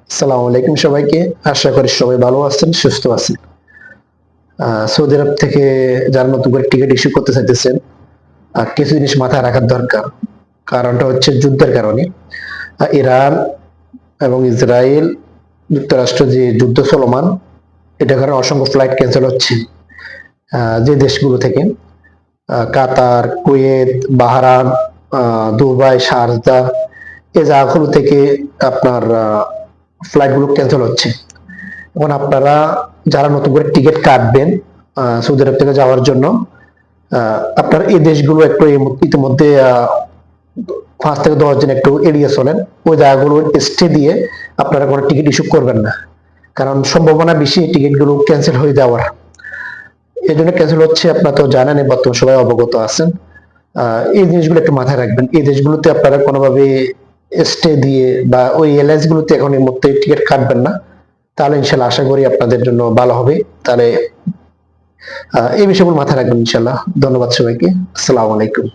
আসসালামু আলাইকুম সবাইকে। আশা করি সবাই ভালো আছেন, সুস্থ আছেন। সৌদি আরব থেকে যারা নতুন করে টিকিট ইস্যু করতে চাইতেছেন, কিছু জিনিস মাথায় রাখার দরকার। কারণটা হচ্ছে যুদ্ধের কারণে। ইরান এবং ইসরায়েল যুক্তরাষ্ট্র যে যুদ্ধ চলমান, এটার কারণে অসংখ্য ফ্লাইট ক্যান্সেল হচ্ছে। যে দেশগুলো থেকে কাতার, কুয়েত, বাহরান, দুবাই, শারজা এই জায়গাগুলো থেকে আপনার ফ্লাইট গুলো ক্যান্সেল হচ্ছে। এখন আপনারা যারা নতুন করে টিকিট কাটবেন সৌদি আরব থেকে যাওয়ার জন্য, আপনারা এই দেশগুলো একটু ইতিমধ্যে 5 থেকে 10 দিন একটু এড়িয়ে চলেন। ওই জায়গাগুলো স্টে দিয়ে আপনারা কোনো টিকিট ইস্যু করবেন না, কারণ সম্ভাবনা বেশি টিকিট গুলো ক্যান্সেল হয়ে যাওয়ার। এই জন্য ক্যান্সেল হচ্ছে, আপনারা তো জানেন, বর্তমান সবাই অবগত আছেন। এই জিনিসগুলো একটু মাথায় রাখবেন। এই দেশগুলোতে আপনারা কোনোভাবে স্টে দিয়ে বা ওই এয়ারলাইন্স গুলোতে এখন এই মুহূর্তে টিকিট কাটবেন না, তাহলে ইনশাল্লাহ আশা করি আপনাদের জন্য ভালো হবে। তাহলে এই বিষয়গুলো মাথায় রাখবেন ইনশাল্লাহ। ধন্যবাদ সবাইকে। আসসালামু আলাইকুম।